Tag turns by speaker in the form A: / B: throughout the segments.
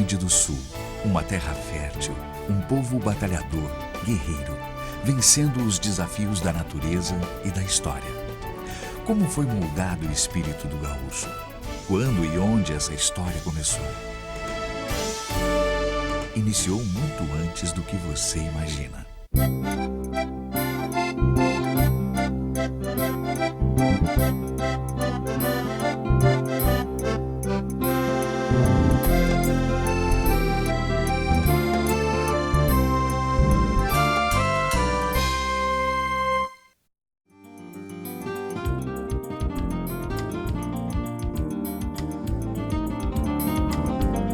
A: Grande do Sul, uma terra fértil, um povo batalhador, guerreiro, vencendo os desafios da natureza e da história. Como foi moldado o espírito do gaúcho? Quando e onde essa história começou? Iniciou muito antes do que você imagina.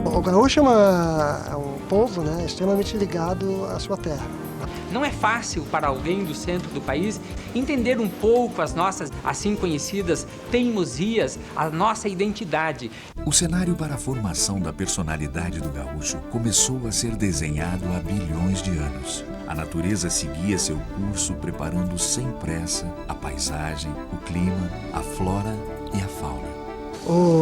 B: O gaúcho é um povo, né, extremamente ligado à sua terra.
C: Não é fácil para alguém do centro do país entender um pouco as nossas, assim conhecidas, teimosias, a nossa identidade.
A: O cenário para a formação da personalidade do gaúcho começou a ser desenhado há bilhões de anos. A natureza seguia seu curso preparando sem pressa a paisagem, o clima, a flora e a fauna.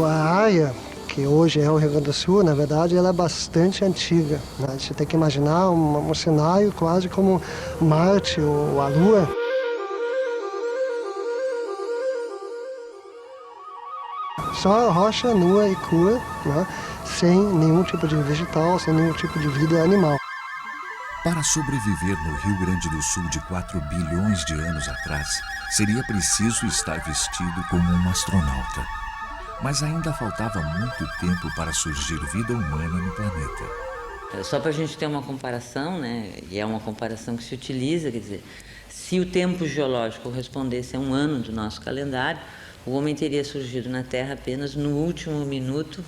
B: A área que hoje é o Rio Grande do Sul, na verdade, ela é bastante antiga, né? Você tem que imaginar um cenário quase como Marte ou a Lua. Só rocha nua e crua, né? Sem nenhum tipo de vegetal, sem nenhum tipo de vida animal.
A: Para sobreviver no Rio Grande do Sul de 4 bilhões de anos atrás, seria preciso estar vestido como um astronauta. Mas ainda faltava muito tempo para surgir vida humana no planeta.
D: Só para a gente ter uma comparação, né? E é uma comparação que se utiliza, quer dizer, se o tempo geológico correspondesse a um ano do nosso calendário, o homem teria surgido na Terra apenas no último minuto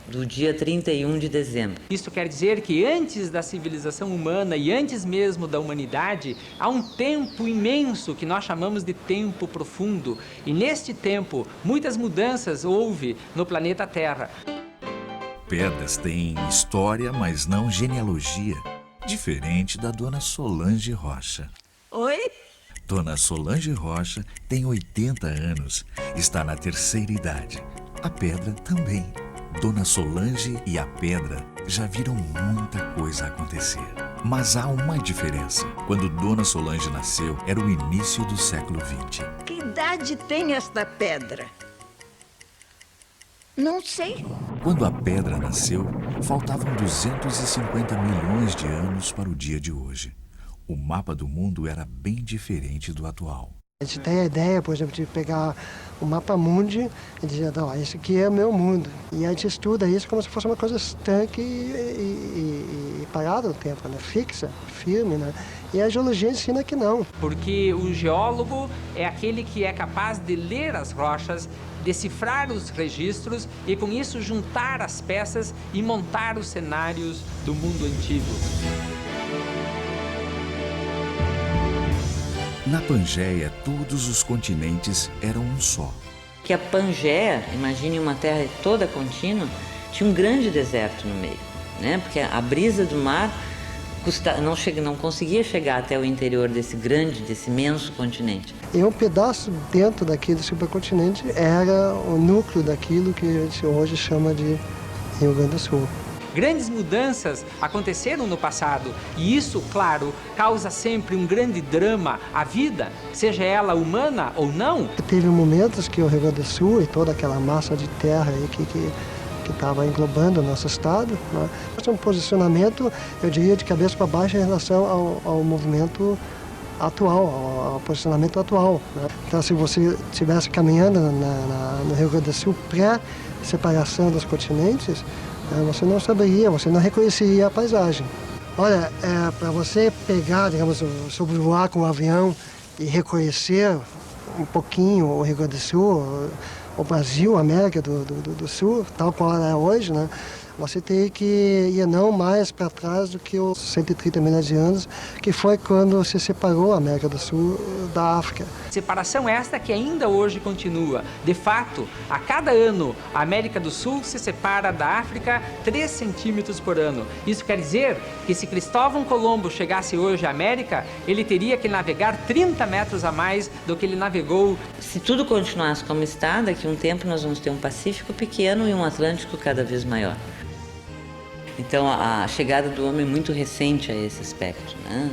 D: do dia 31 de dezembro.
C: Isso quer dizer que antes da civilização humana e antes mesmo da humanidade, há um tempo imenso que nós chamamos de tempo profundo. E neste tempo, muitas mudanças houve no planeta Terra.
A: Pedras têm história, mas não genealogia, diferente da Dona Solange Rocha.
E: Oi?
A: Dona Solange Rocha tem 80 anos, está na terceira idade. A pedra também. Dona Solange e a pedra já viram muita coisa acontecer. Mas há uma diferença. Quando Dona Solange nasceu, era o início do século XX.
E: Que idade tem esta pedra? Não sei.
A: Quando a pedra nasceu, faltavam 250 milhões de anos para o dia de hoje. O mapa do mundo era bem diferente do atual.
B: A gente tem a ideia, por exemplo, de pegar o mapa mundi e dizer, não, esse aqui é o meu mundo. E a gente estuda isso como se fosse uma coisa estanque e parada no tempo, né? Fixa, firme, né? E a geologia ensina que não.
C: Porque o geólogo é aquele que é capaz de ler as rochas, decifrar os registros e com isso juntar as peças e montar os cenários do mundo antigo.
A: Na Pangeia, todos os continentes eram um só.
D: Que a Pangeia, imagine uma terra toda contínua, tinha um grande deserto no meio, né? Porque a brisa do mar não conseguia chegar até o interior desse imenso continente.
B: E um pedaço dentro daquele supercontinente era o núcleo daquilo que a gente hoje chama de Rio Grande do Sul.
C: Grandes mudanças aconteceram no passado e isso, claro, causa sempre um grande drama à vida, seja ela humana ou não.
B: Teve momentos que o Rio Grande do Sul e toda aquela massa de terra aí que estava englobando o nosso estado, né, tinha um posicionamento, eu diria, de cabeça para baixo em relação ao movimento atual, ao posicionamento atual, né? Então, se você estivesse caminhando no Rio Grande do Sul pré-separação dos continentes, você não saberia, você não reconheceria a paisagem. Olha, para você pegar, digamos, sobrevoar com um avião e reconhecer um pouquinho o Rio Grande do Sul, o Brasil, a América do Sul, tal qual ela é hoje, né? Você tem que ir não mais para trás do que os 130 milhões de anos, que foi quando se separou a América do Sul da África.
C: Separação esta que ainda hoje continua. De fato, a cada ano, a América do Sul se separa da África 3 centímetros por ano. Isso quer dizer que se Cristóvão Colombo chegasse hoje à América, ele teria que navegar 30 metros a mais do que ele navegou.
D: Se tudo continuasse como está, daqui a um tempo nós vamos ter um Pacífico pequeno e um Atlântico cada vez maior. Então, a chegada do homem é muito recente a esse aspecto, né?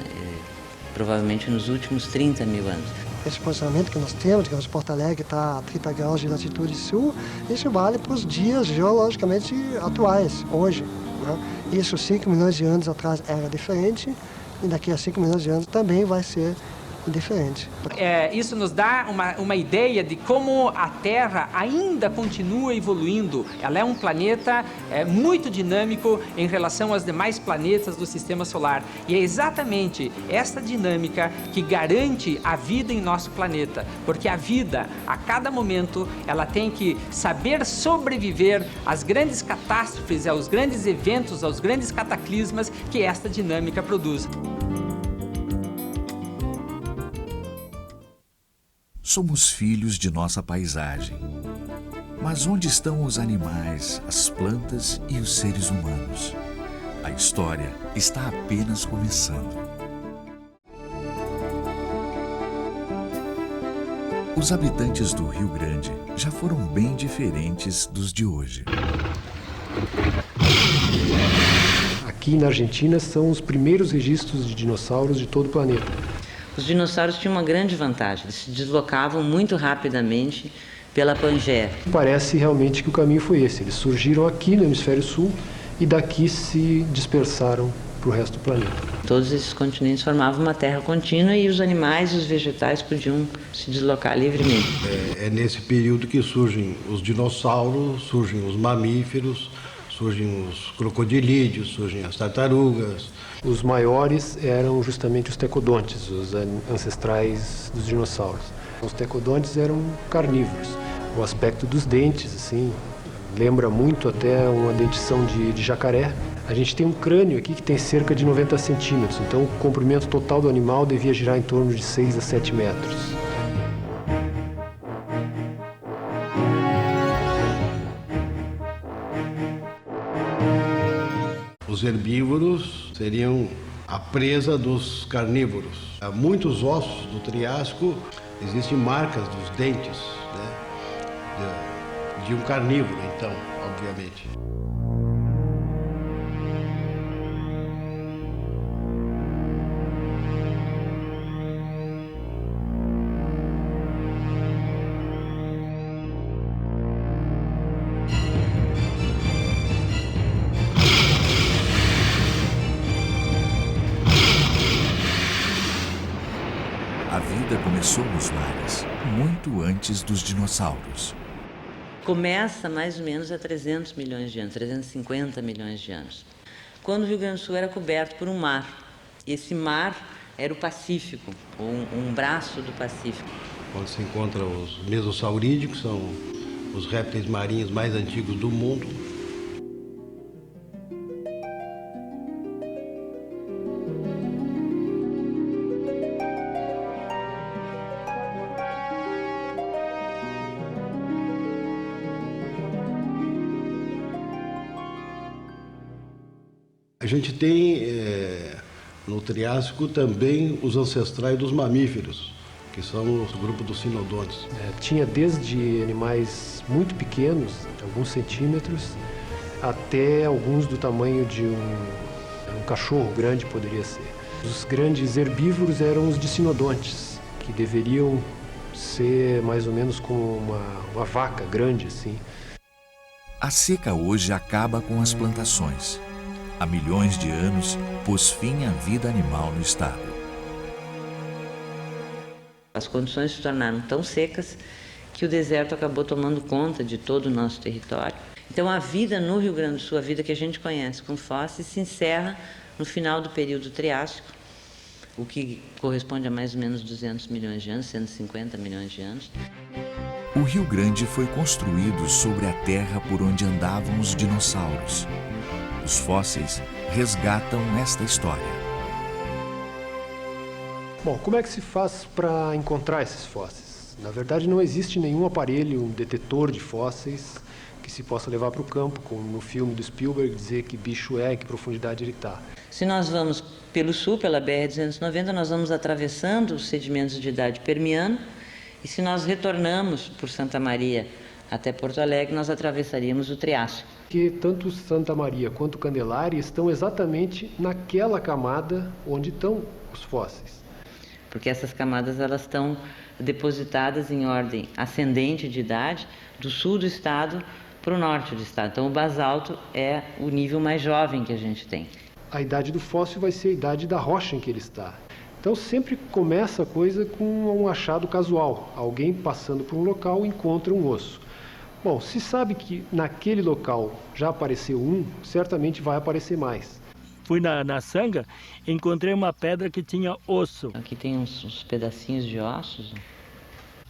D: Provavelmente nos últimos 30 mil anos.
B: Esse posicionamento que nós temos, digamos, Porto Alegre está a 30 graus de latitude sul, isso vale para os dias geologicamente atuais, hoje, né? Isso 5 milhões de anos atrás era diferente e daqui a 5 milhões de anos também vai ser diferente.
C: Isso nos dá uma ideia de como a Terra ainda continua evoluindo. Ela é um planeta muito dinâmico em relação aos demais planetas do Sistema Solar. E é exatamente essa dinâmica que garante a vida em nosso planeta. Porque a vida, a cada momento, ela tem que saber sobreviver às grandes catástrofes, aos grandes eventos, aos grandes cataclismas que esta dinâmica produz.
A: Somos filhos de nossa paisagem. Mas onde estão os animais, as plantas e os seres humanos? A história está apenas começando. Os habitantes do Rio Grande já foram bem diferentes dos de hoje.
F: Aqui na Argentina são os primeiros registros de dinossauros de todo o planeta.
D: Os dinossauros tinham uma grande vantagem, eles se deslocavam muito rapidamente pela Pangeia.
F: Parece realmente que o caminho foi esse. Eles surgiram aqui no hemisfério sul e daqui se dispersaram para o resto do planeta.
D: Todos esses continentes formavam uma terra contínua e os animais e os vegetais podiam se deslocar livremente.
G: É nesse período que surgem os dinossauros, surgem os mamíferos, surgem os crocodilídeos, surgem as tartarugas.
F: Os maiores eram justamente os tecodontes, os ancestrais dos dinossauros. Os tecodontes eram carnívoros. O aspecto dos dentes, assim, lembra muito até uma dentição de jacaré. A gente tem um crânio aqui que tem cerca de 90 centímetros, então o comprimento total do animal devia girar em torno de 6 a 7 metros.
G: Os herbívoros seriam a presa dos carnívoros. Há muitos ossos do Triássico, existem marcas dos dentes, né, de um carnívoro, então, obviamente.
A: A vida começou nos mares, muito antes dos dinossauros.
D: Começa mais ou menos há 300 milhões de anos, 350 milhões de anos, quando o Rio Grande do Sul era coberto por um mar. Esse mar era o Pacífico, ou um braço do Pacífico.
G: Onde se encontram os mesossaurídeos, que são os répteis marinhos mais antigos do mundo. A gente tem no Triássico também os ancestrais dos mamíferos, que são os grupos dos sinodontes.
F: Tinha desde animais muito pequenos, de alguns centímetros, até alguns do tamanho de um cachorro grande poderia ser. Os grandes herbívoros eram os dissinodontes, que deveriam ser mais ou menos como uma vaca grande assim.
A: A seca hoje acaba com as plantações. Há milhões de anos, pôs fim à vida animal no estado.
D: As condições se tornaram tão secas que o deserto acabou tomando conta de todo o nosso território. Então a vida no Rio Grande do Sul, a vida que a gente conhece com fósseis, se encerra no final do período Triássico, o que corresponde a mais ou menos 200 milhões de anos, 150 milhões de anos.
A: O Rio Grande foi construído sobre a terra por onde andavam os dinossauros. Os fósseis resgatam esta história.
F: Bom, como é que se faz para encontrar esses fósseis? Na verdade, não existe nenhum aparelho, um detetor de fósseis que se possa levar para o campo, como no filme do Spielberg, dizer que bicho é, em que profundidade ele está.
D: Se nós vamos pelo sul, pela BR-290, nós vamos atravessando os sedimentos de idade permiana, e se nós retornamos por Santa Maria até Porto Alegre, nós atravessaríamos o Triássico.
F: Que tanto Santa Maria quanto Candelária estão exatamente naquela camada onde estão os fósseis.
D: Porque essas camadas elas estão depositadas em ordem ascendente de idade, do sul do estado para o norte do estado. Então o basalto é o nível mais jovem que a gente tem.
F: A idade do fóssil vai ser a idade da rocha em que ele está. Então sempre começa a coisa com um achado casual. Alguém passando por um local encontra um osso. Bom, se sabe que naquele local já apareceu um, certamente vai aparecer mais.
H: Fui na sanga, encontrei uma pedra que tinha osso.
D: Aqui tem uns pedacinhos de ossos.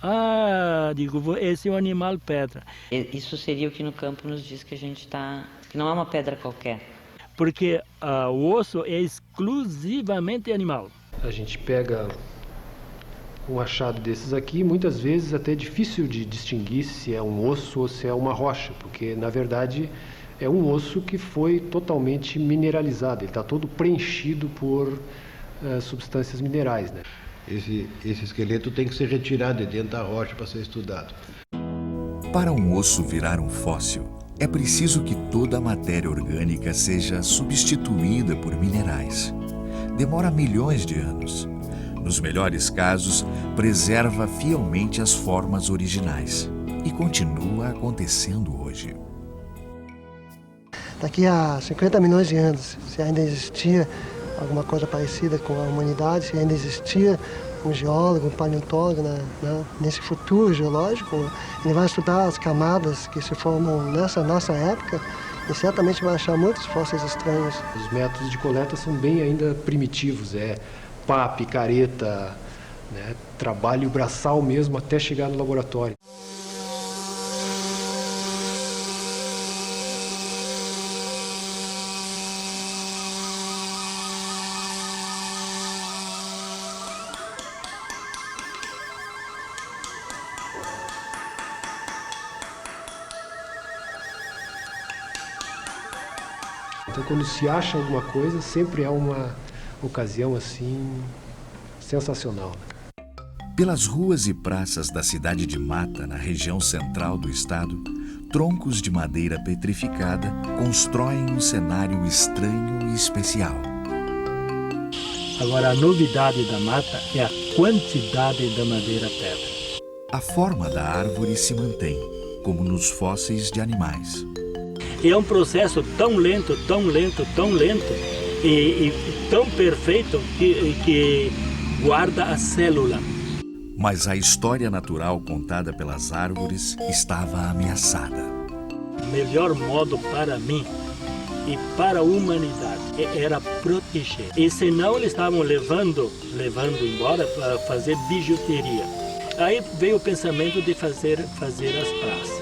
H: Ah, digo, esse é um animal pedra.
D: Isso seria o que no campo nos diz que a gente está... que não é uma pedra qualquer.
H: Porque o osso é exclusivamente animal.
F: A gente pega um achado desses aqui, muitas vezes até é difícil de distinguir se é um osso ou se é uma rocha, porque na verdade é um osso que foi totalmente mineralizado, ele está todo preenchido por substâncias minerais, né?
G: Esse esqueleto tem que ser retirado de dentro da rocha para ser estudado.
A: Para um osso virar um fóssil, é preciso que toda a matéria orgânica seja substituída por minerais. Demora milhões de anos. Nos melhores casos, preserva fielmente as formas originais. E continua acontecendo hoje.
B: Daqui a 50 milhões de anos, se ainda existia alguma coisa parecida com a humanidade, se ainda existia um geólogo, um paleontólogo nesse futuro geológico, ele vai estudar as camadas que se formam nessa nossa época e certamente vai achar muitos fósseis estranhos.
F: Os métodos de coleta são bem ainda primitivos, pá, picareta, né, trabalho braçal mesmo até chegar no laboratório. Então, quando se acha alguma coisa, sempre é uma ocasião assim sensacional.
A: Pelas ruas e praças da cidade de Mata, na região central do estado, troncos de madeira petrificada constroem um cenário estranho e especial.
H: Agora, a novidade da mata é a quantidade da madeira pedra.
A: A forma da árvore se mantém, como nos fósseis de animais.
H: É um processo tão lento, tão lento, tão lento e tão perfeito que guarda a célula.
A: Mas a história natural contada pelas árvores estava ameaçada.
H: O melhor modo para mim e para a humanidade era proteger. E senão eles estavam levando embora para fazer bijuteria. Aí veio o pensamento de fazer as praças.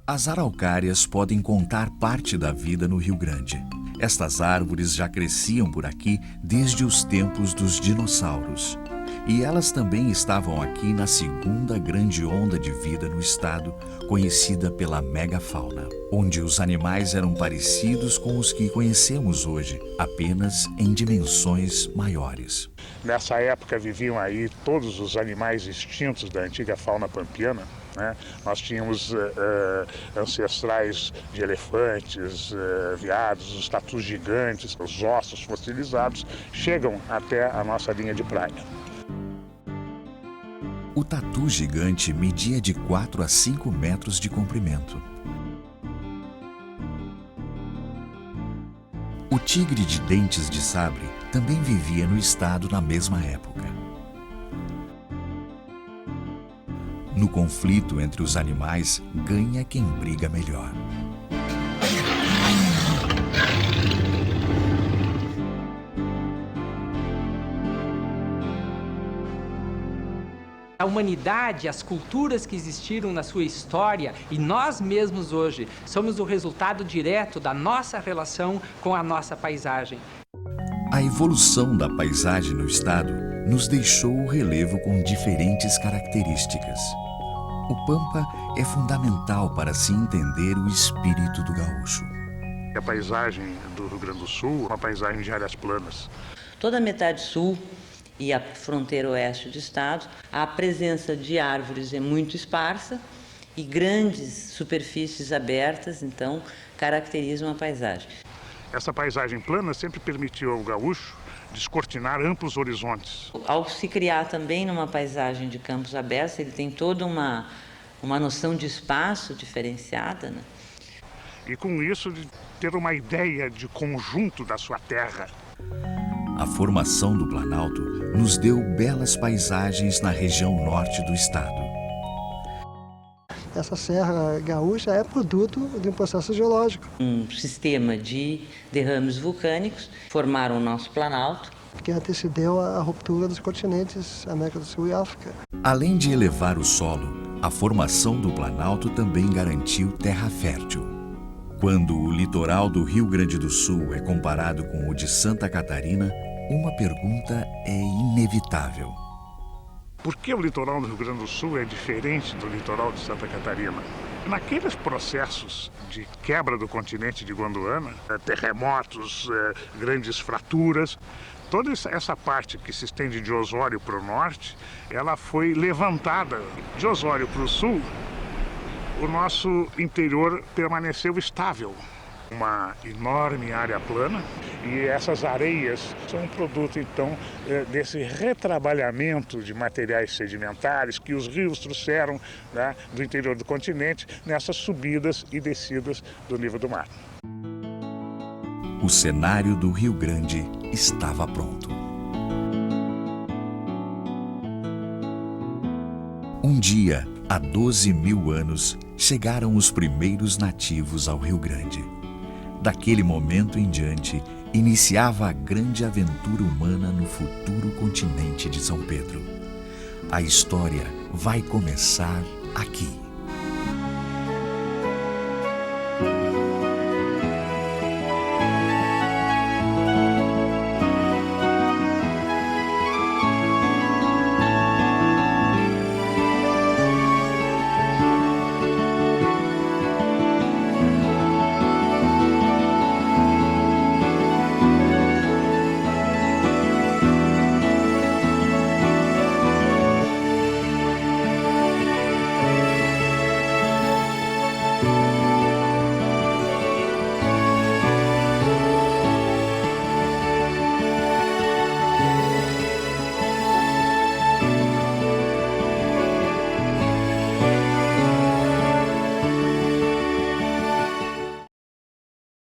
A: As araucárias podem contar parte da vida no Rio Grande. Estas árvores já cresciam por aqui desde os tempos dos dinossauros. E elas também estavam aqui na segunda grande onda de vida no estado, conhecida pela megafauna, onde os animais eram parecidos com os que conhecemos hoje, apenas em dimensões maiores.
I: Nessa época viviam aí todos os animais extintos da antiga fauna pampiana. Né? Nós tínhamos ancestrais de elefantes, veados, os tatus gigantes, os ossos fossilizados chegam até a nossa linha de praia.
A: O tatu gigante media de 4 a 5 metros de comprimento. O tigre de dentes de sabre também vivia no estado na mesma época. No conflito entre os animais, ganha quem briga melhor.
C: A humanidade, as culturas que existiram na sua história e nós mesmos hoje somos o resultado direto da nossa relação com a nossa paisagem.
A: A evolução da paisagem no estado nos deixou o relevo com diferentes características. O Pampa é fundamental para se entender o espírito do gaúcho.
I: A paisagem do Rio Grande do Sul é uma paisagem de áreas planas.
D: Toda a metade sul e a fronteira oeste do estado, a presença de árvores é muito esparsa e grandes superfícies abertas, então, caracterizam a paisagem.
I: Essa paisagem plana sempre permitiu ao gaúcho descortinar amplos horizontes.
D: Ao se criar também numa paisagem de campos abertos, ele tem toda uma noção de espaço diferenciada, né?
I: E com isso de ter uma ideia de conjunto da sua terra.
A: A formação do Planalto nos deu belas paisagens na região norte do estado.
B: Essa Serra Gaúcha é produto de um processo geológico.
D: Um sistema de derrames vulcânicos formaram o nosso Planalto,
B: que antecedeu a ruptura dos continentes América do Sul e África.
A: Além de elevar o solo, a formação do Planalto também garantiu terra fértil. Quando o litoral do Rio Grande do Sul é comparado com o de Santa Catarina, uma pergunta é inevitável.
I: Por que o litoral do Rio Grande do Sul é diferente do litoral de Santa Catarina? Naqueles processos de quebra do continente de Gondwana, terremotos, grandes fraturas, toda essa parte que se estende de Osório para o norte, ela foi levantada. De Osório para o sul, o nosso interior permaneceu estável. Uma enorme área plana, e essas areias são um produto, então, desse retrabalhamento de materiais sedimentares que os rios trouxeram, né, do interior do continente nessas subidas e descidas do nível do mar.
A: O cenário do Rio Grande estava pronto. Um dia, há 12.000 anos, chegaram os primeiros nativos ao Rio Grande. Daquele momento em diante, iniciava a grande aventura humana no futuro continente de São Pedro. A história vai começar aqui.